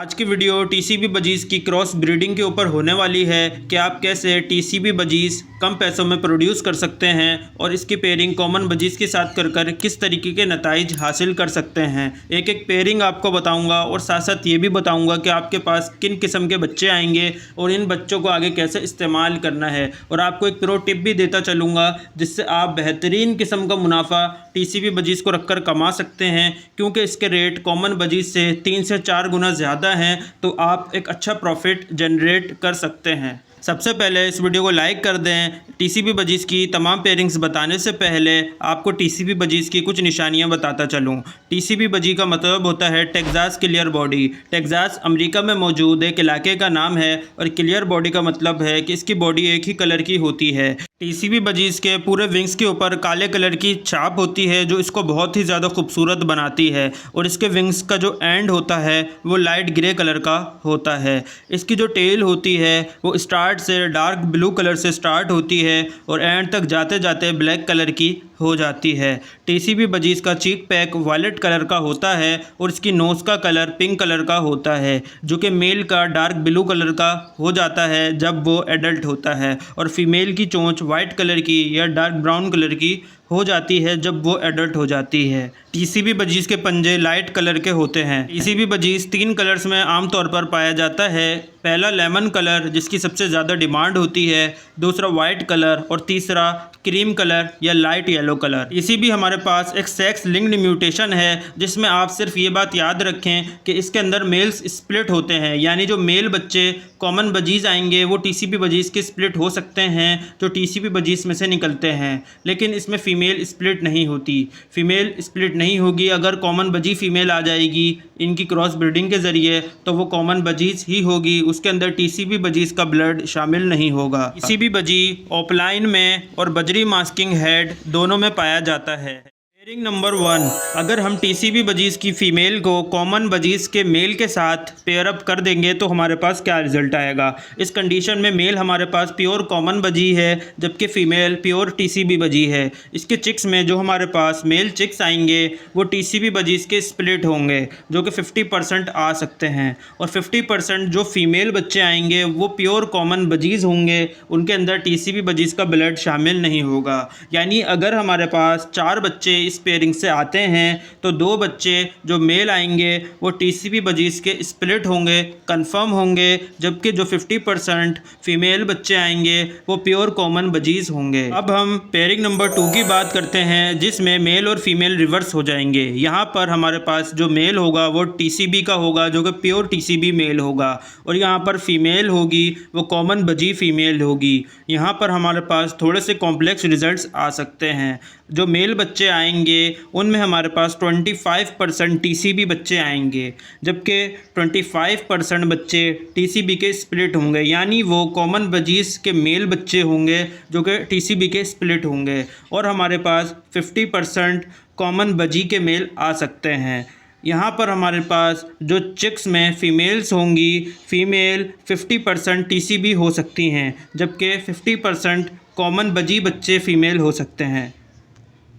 आज की video TCB budgies की क्रॉस ब्रीडिंग के ऊपर होने वाली है कि आप कैसे टीसीबी बजीज कम पैसों में प्रोड्यूस कर सकते हैं और इसकी पेयरिंग कॉमन बजीज के साथ कर किस तरीके के नताइज हासिल कर सकते हैं। एक एक पेयरिंग आपको बताऊंगा और साथ साथ ये भी बताऊंगा कि आपके पास किन किस्म के बच्चे आएंगे और इन बच्चों को आगे कैसे इस्तेमाल करना है। और आपको एक प्रो टिप भी देता चलूँगा जिससे आप बेहतरीन किस्म का मुनाफा टीसीबी बजीज को रखकर कमा सकते हैं, क्योंकि इसके रेट कॉमन बजीज से 3 से 4 गुना ज़्यादा हैं। तो आप एक अच्छा प्रॉफिट जनरेट कर सकते हैं। सबसे पहले इस वीडियो को लाइक कर दें। टीसीबी बजीज की तमाम पेयरिंग्स बताने से पहले आपको टीसीबी बजीज की कुछ निशानियां बताता चलूं। टीसीबी बजी का मतलब होता है Texas clear body. Texas America में मौजूद एक इलाके का नाम है और क्लियर बॉडी का मतलब है कि इसकी बॉडी एक ही कलर की होती है। टीसीबी बजीज के पूरे विंग्स के ऊपर काले कलर की छाप होती है जो इसको बहुत ही ज़्यादा खूबसूरत बनाती है, और इसके विंग्स का जो एंड होता है वो लाइट ग्रे कलर का होता है। इसकी जो टेल होती है वो स्टार्ट से डार्क ब्लू कलर से स्टार्ट होती है और एंड तक जाते जाते ब्लैक कलर की हो जाती है। टीसीबी बजीज का चीक पैक वायलेट कलर का होता है और इसकी नोज़ का कलर पिंक कलर का होता है, जो कि मेल का डार्क ब्लू कलर का हो जाता है जब वो एडल्ट होता है, और फीमेल की चोंच वाइट कलर की या डार्क ब्राउन कलर की हो जाती है जब वो एडल्ट हो जाती है। टीसीबी बजीज के पंजे लाइट कलर के होते हैं। टीसीबी बजीज 3 कलर्स में आमतौर पर पाया जाता है। पहला लेमन कलर जिसकी सबसे ज़्यादा डिमांड होती है, दूसरा वाइट कलर और तीसरा क्रीम कलर या लाइट येलो कलर। इसी भी हमारे पास एक सेक्स लिंक्ड म्यूटेशन है जिसमें आप सिर्फ ये बात याद रखें कि इसके अंदर मेल्स स्प्लिट होते हैं, यानी जो मेल बच्चे कॉमन बजीज आएंगे वो टीसीबी बजीज के स्प्लिट हो सकते हैं जो टीसीबी बजीज में से निकलते हैं, लेकिन इसमें फ़ीमेल स्प्लिट नहीं होती। फ़ीमेल स्प्लिट नहीं होगी। अगर कॉमन बजी फ़ीमेल आ जाएगी इनकी क्रॉस ब्रीडिंग के ज़रिए तो वो कॉमन बजीज ही होगी, उसके अंदर टीसीबी बजीज का ब्लड शामिल नहीं होगा। टीसीबी बजी ऑफलाइन में और बजरी मास्किंग हेड दोनों में पाया जाता है। पेयरिंग नंबर 1, अगर हम टीसीबी बजीज की फ़ीमेल को कॉमन बजीज के मेल के साथ पेयर अप कर देंगे तो हमारे पास क्या रिज़ल्ट आएगा। इस कंडीशन में मेल हमारे पास प्योर कॉमन बजी है जबकि फ़ीमेल प्योर टीसीबी बजी है। इसके चिक्स में जो हमारे पास मेल चिक्स आएंगे वो टीसीबी बजीज के स्प्लिट होंगे जो कि 50% आ सकते हैं, और 50% जो फ़ीमेल बच्चे आएंगे वो प्योर कॉमन बजीज होंगे, उनके अंदर टीसीबी बजीज का ब्लड शामिल नहीं होगा। यानी अगर हमारे पास 4 बच्चे इस पेयरिंग से आते हैं तो 2 बच्चे जो मेल आएंगे वो टीसीबी बजीज के स्प्लिट होंगे, कंफर्म होंगे, जबकि जो 50% फीमेल बच्चे आएंगे वो प्योर कॉमन बजीज होंगे। अब हम पेयरिंग नंबर 2 की बात करते हैं जिसमें मेल और फीमेल रिवर्स हो जाएंगे। यहाँ पर हमारे पास जो मेल होगा वो टीसीबी का होगा जो कि प्योर टीसीबी मेल होगा, और यहाँ पर फीमेल होगी वो कॉमन बजी फीमेल होगी। यहाँ पर हमारे पास थोड़े से कॉम्प्लेक्स रिजल्ट्स आ सकते हैं। जो मेल बच्चे आएंगे उनमें हमारे पास 25% टीसीबी बच्चे आएंगे, जबकि 25% बच्चे टीसीबी के स्प्लिट होंगे, यानी वो कॉमन बजीज के मेल बच्चे होंगे जो कि टीसीबी के स्प्लिट होंगे, और हमारे पास 50% कॉमन बजी के मेल आ सकते हैं। यहाँ पर हमारे पास जो चिक्स में फ़ीमेल्स होंगी, फ़ीमेल 50% टीसीबी हो सकती हैं जबकि 50% कॉमन बजी बच्चे फ़ीमेल हो सकते हैं।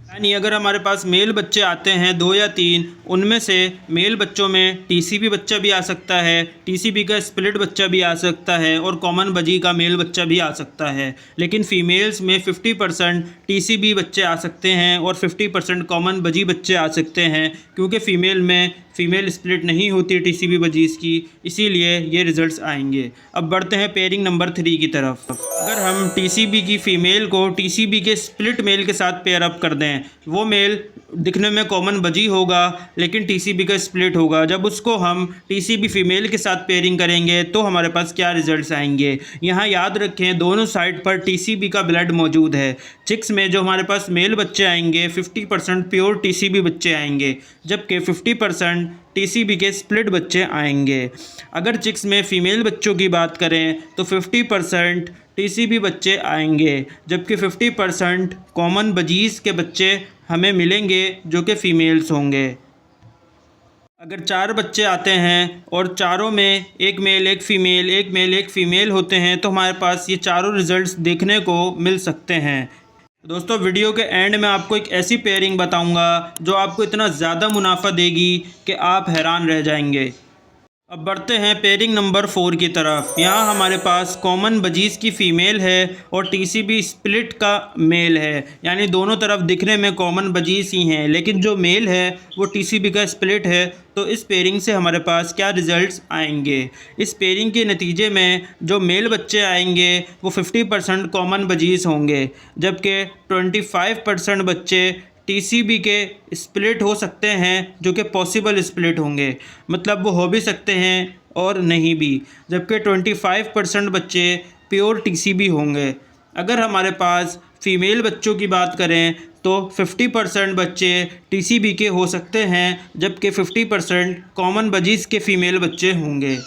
यानी अगर हमारे पास मेल बच्चे आते हैं 2 या 3, उनमें से मेल बच्चों में टीसीबी बच्चा भी आ सकता है, टीसीबी का स्प्लिट बच्चा भी आ सकता है, और कॉमन बजी का मेल बच्चा भी आ सकता है। लेकिन फ़ीमेल्स में 50% टीसीबी बच्चे आ सकते हैं और 50% कॉमन बजी बच्चे आ सकते हैं, क्योंकि फ़ीमेल में फ़ीमेल स्प्लिट नहीं होती टीसीबी बजीज की, इसीलिए ये रिज़ल्ट्स आएंगे। अब बढ़ते हैं पेयरिंग नंबर 3 की तरफ। अगर हम टीसीबी की फ़ीमेल को टीसीबी के स्प्लिट मेल के साथ पेयर अप कर दें, वो मेल दिखने में कॉमन बजी होगा लेकिन टीसीबी का स्प्लिट होगा। जब उसको हम टीसीबी फ़ीमेल के साथ पेयरिंग करेंगे तो हमारे पास क्या रिज़ल्ट्स आएंगे। यहाँ याद रखें दोनों साइड पर टीसीबी का ब्लड मौजूद है। चिक्स में जो हमारे पास मेल बच्चे आएंगे 50% प्योर टीसीबी बच्चे आएंगे, जबकि 50% टीसीबी के स्प्लिट बच्चे आएंगे। अगर चिक्स में फ़ीमेल बच्चों की बात करें तो 50% टीसीबी बच्चे आएंगे, जबकि 50% कॉमन बजीज के बच्चे हमें मिलेंगे जो कि फ़ीमेल्स होंगे। अगर 4 बच्चे आते हैं और चारों में एक मेल एक फ़ीमेल, एक मेल एक फ़ीमेल होते हैं तो हमारे पास ये चारों रिज़ल्ट्स देखने को मिल सकते हैं। दोस्तों वीडियो के एंड में आपको एक ऐसी पेयरिंग बताऊंगा जो आपको इतना ज़्यादा मुनाफा देगी कि आप हैरान रह जाएंगे। अब बढ़ते हैं पेयरिंग नंबर 4 की तरफ। यहाँ हमारे पास कॉमन बजीज़ की फ़ीमेल है और टीसीबी स्प्लिट का मेल है, यानी दोनों तरफ दिखने में कॉमन बजीज़ ही हैं, लेकिन जो मेल है वो टीसीबी का स्प्लिट है। तो इस पेयरिंग से हमारे पास क्या रिज़ल्ट्स आएंगे? इस पेयरिंग के नतीजे में जो मेल बच्चे आएंगे वो 50% कॉमन बजीज़ होंगे, जबकि 25% बच्चे टीसीबी के स्प्लिट हो सकते हैं, जो कि पॉसिबल स्प्लिट होंगे, मतलब वो हो भी सकते हैं और नहीं भी, जबकि 25% बच्चे प्योर टीसीबी होंगे। अगर हमारे पास फ़ीमेल बच्चों की बात करें तो 50% बच्चे टीसीबी के हो सकते हैं, जबकि 50% कॉमन बजीज़ के फ़ीमेल बच्चे होंगे।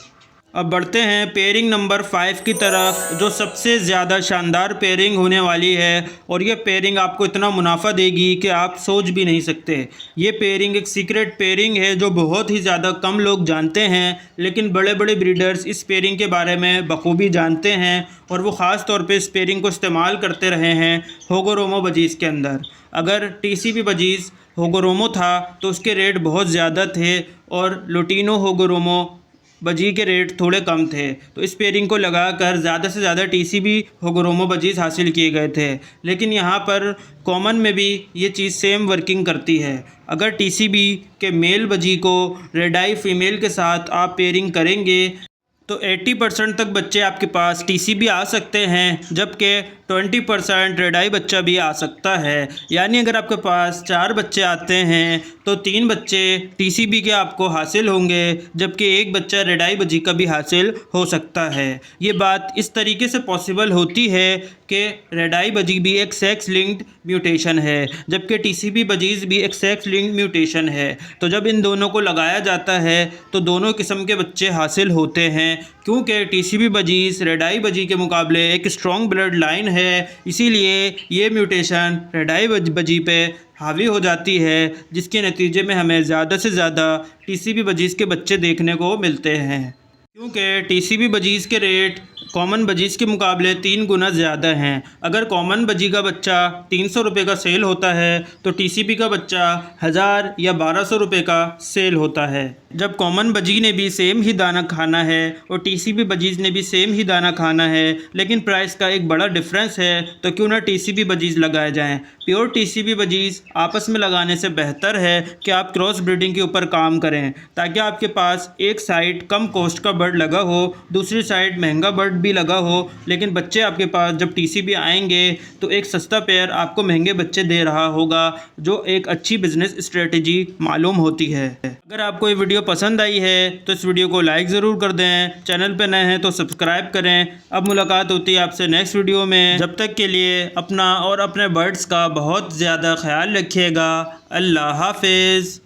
अब बढ़ते हैं पेयरिंग नंबर 5 की तरफ, जो सबसे ज़्यादा शानदार पेयरिंग होने वाली है और ये पेयरिंग आपको इतना मुनाफा देगी कि आप सोच भी नहीं सकते। ये पेयरिंग एक सीक्रेट पेयरिंग है जो बहुत ही ज़्यादा कम लोग जानते हैं, लेकिन बड़े बड़े ब्रीडर्स इस पेयरिंग के बारे में बखूबी जानते हैं और वो ख़ास तौर पे इस पेयरिंग को इस्तेमाल करते रहे हैं होगोरोमो बजीज़ के अंदर। अगर टीसीबी बजीज़ होगोरोमो था तो उसके रेट बहुत ज़्यादा थे और लुटीनो होगोरोमो बजी के रेट थोड़े कम थे, तो इस पेयरिंग को लगाकर ज़्यादा से ज़्यादा टीसीबी होगोरोमो बजीज़ हासिल किए गए थे। लेकिन यहाँ पर कॉमन में भी ये चीज़ सेम वर्किंग करती है। अगर टीसीबी के मेल बजी को रेड आई फीमेल के साथ आप पेयरिंग करेंगे तो 80% तक बच्चे आपके पास टीसीबी आ सकते हैं, जबकि 20% रेड आई बच्चा भी आ सकता है। यानी अगर आपके पास 4 बच्चे आते हैं तो 3 बच्चे टीसीबी के आपको हासिल होंगे, जबकि एक बच्चा रेड आई बजी का भी हासिल हो सकता है। ये बात इस तरीके से पॉसिबल होती है कि रेड आई बजी भी एक सेक्स लिंक्ड म्यूटेशन है, जबकि टीसीबी बजीज़ भी एक सेक्स लिंक्ड म्यूटेशन है। तो जब इन दोनों को लगाया जाता है तो दोनों किस्म के बच्चे हासिल होते हैं, क्योंकि टीसीबी बजीज़ रेड आई बजी के मुकाबले एक स्ट्रॉन्ग ब्लड लाइन है, इसीलिए ये म्यूटेशन रेड आई बजी पे हावी हो जाती है, जिसके नतीजे में हमें ज़्यादा से ज़्यादा टीसीबी बजीज़ के बच्चे देखने को मिलते हैं। क्योंकि टीसीबी बजीज़ के रेट कॉमन बजीज़ के मुकाबले 3 गुना ज़्यादा हैं। अगर कॉमन बजी का बच्चा 300 रुपये का सेल होता है तो टीसीबी का बच्चा 1000 या 1200 रुपये का सेल होता है। जब कॉमन बजी ने भी सेम ही दाना खाना है और टीसीबी बजीज़ ने भी सेम ही दाना खाना है, लेकिन प्राइस का एक बड़ा डिफरेंस है, तो क्यों ना टीसीबी बजीज़ लगाए जाएं। प्योर टीसीबी बजीज़ आपस में लगाने से बेहतर है कि आप क्रॉस ब्रीडिंग के ऊपर काम करें, ताकि आपके पास एक साइड कम कॉस्ट का बर्ड लगा हो, दूसरी साइड महंगा बर्ड भी लगा हो, लेकिन बच्चे आपके पास जब टीसीबी आएंगे तो एक सस्ता पेयर आपको महंगे बच्चे दे रहा होगा, जो एक अच्छी बिजनेस स्ट्रेटजी मालूम होती है। अगर आपको ये वीडियो पसंद आई है तो इस वीडियो को लाइक ज़रूर कर दें, चैनल पे नए हैं तो सब्सक्राइब करें। अब मुलाकात होती है आपसे नेक्स्ट वीडियो में, जब तक के लिए अपना और अपने बर्ड्स का बहुत ज़्यादा ख्याल रखिएगा। अल्लाह हाफिज़।